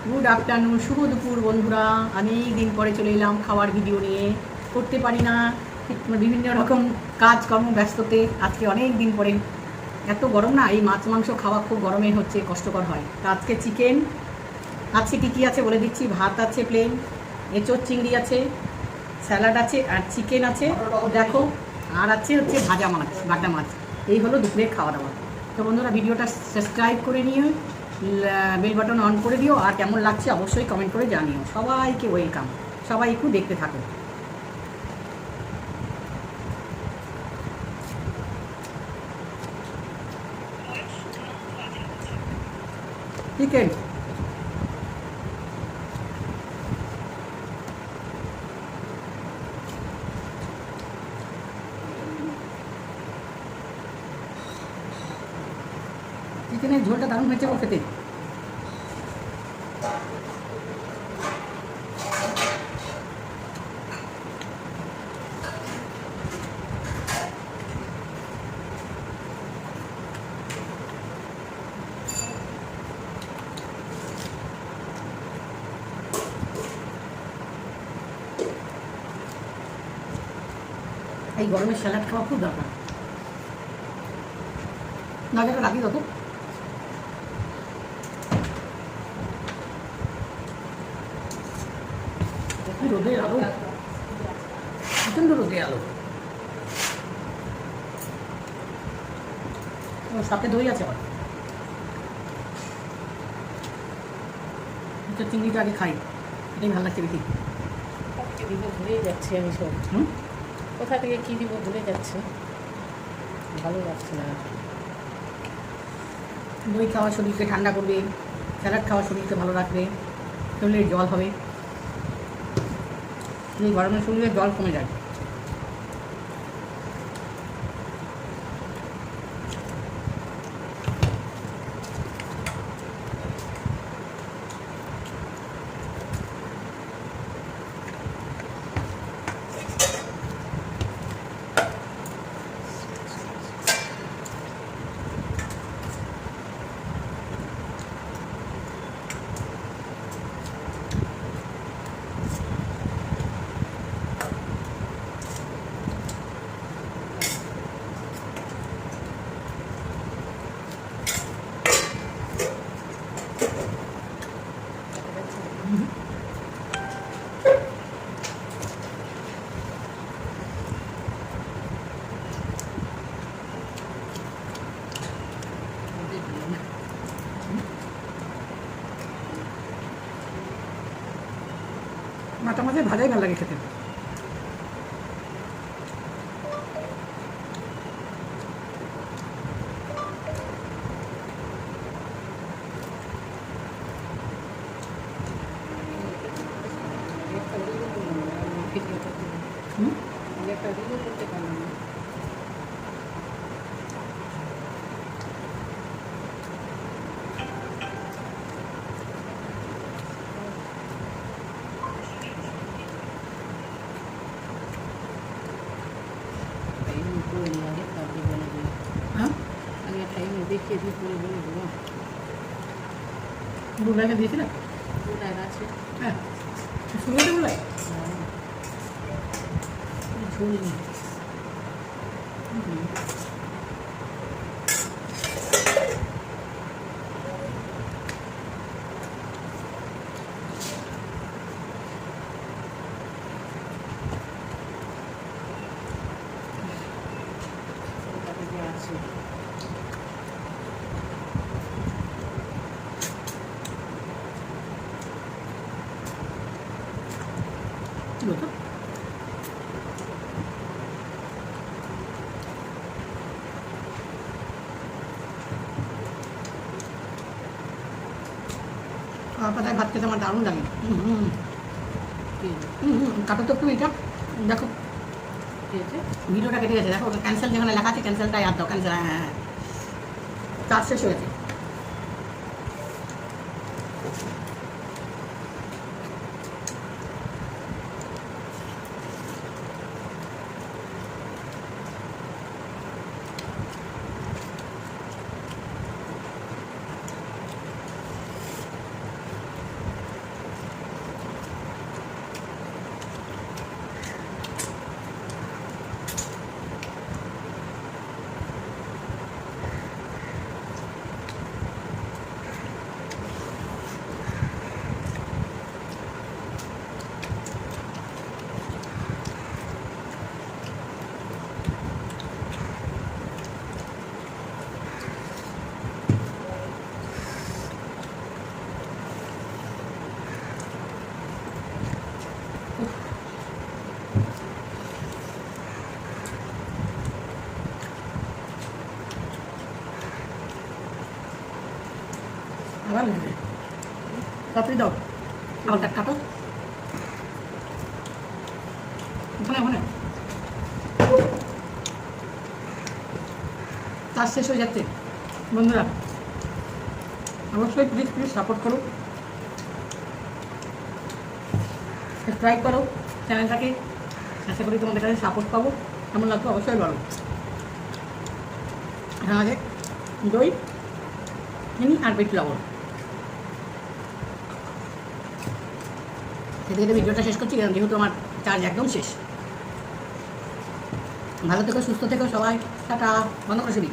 Good afternoon, শুভ দুপুর বন্ধুরা। অনেক দিন পরে চলে এলাম খাওয়ার ভিডিও নিয়ে। করতে পারি না, বিভিন্ন রকম কাজকর্ম ব্যস্ততে আজকে অনেক দিন পরে। এত গরম না, এই মাছ মাংস খাওয়া খুব গরমে হচ্ছে, কষ্টকর হয়। তো আজকে চিকেন আছে, কী কী আছে বলে দিচ্ছি। ভাত আছে প্লেন, এঁচোড় চিংড়ি আছে, স্যালাড আছে, আর চিকেন আছে দেখো, আর আছে হচ্ছে ভাজা মাছ, বাটা মাছ। এই হলো দুপুরের খাওয়া দাওয়া। তো বন্ধুরা, ভিডিওটা সাবস্ক্রাইব করে নিয়ে বেল বাটন অন করে দিও, আর কেমন লাগছে অবশ্যই কমেন্ট করে জানিও। সবাইকে ওয়েলকাম, সবাই একটু দেখতে থাকো। চিকেন চিকেনের ঝোলটা দারুণ হয়েছে গো খেতে। এই গরমে স্যালাড খাওয়া খুব দরকার। নাজাটা লাগিয়ে দাও তো। রোদের আলো, প্রচণ্ড রোদের আলো। সাথে দই আছে আবার। চিংড়িটা আগে খাই, এটাই ভালো লাগছে বেশি। দিব ভুলে যাচ্ছি আমি সব। কোথা থেকে কী দিব ভুলে যাচ্ছে, ভালো লাগছে না। দই খাওয়া শরীরকে ঠান্ডা করবে, স্যালাড খাওয়া শরীরকে ভালো রাখবে, শরীরে জল হবে। এই গরমে শরীরে জল কমে যায়। মাথা মাঝে ভাজাই ভালো লাগে খেতে। একটা ভিডিও করতে পারলাম না। হ্যাঁ, আমি একটা এমনি দেখিয়ে দিই, করে বলে দেবো। রুলাইকে দিয়েছিলাম। ওটার আছে। হ্যাঁ, শুনতে রুলাই ঝোল নেই। আছে তো পাতায় ভাত খেতে আমার দারুণ লাগে। কাটো তো একটু এটা, দেখো ঠিক আছে। ভিডিওটা কেটে গেছে, দেখো ক্যান্সেল যেখানে লেখা আছে ক্যান্সেলটাই আর দাও। ক্যান্সেল, হ্যাঁ হ্যাঁ, কাজ শেষ হয়েছে। তাড়াতাড়ি দাও আবার কাটো ওখানে ওখানে কাজ শেষ হয়ে যাচ্ছে বন্ধুরা অবশ্যই প্লিজ প্লিজ সাপোর্ট করো সাবস্ক্রাইব করো চ্যানেলটাকে আশা করি তোমাদের কাছে সাপোর্ট পাবো কেমন লাগতো অবশ্যই বলো এখানে আগে দই চিনি আর বিট লবণ খেতে খেতে ভিডিওটা শেষ করছি কারণ যেহেতু আমার চার্জ একদম শেষ ভালো থেকো সুস্থ থেকো সবাই টাটা বন্ধ করে শুনি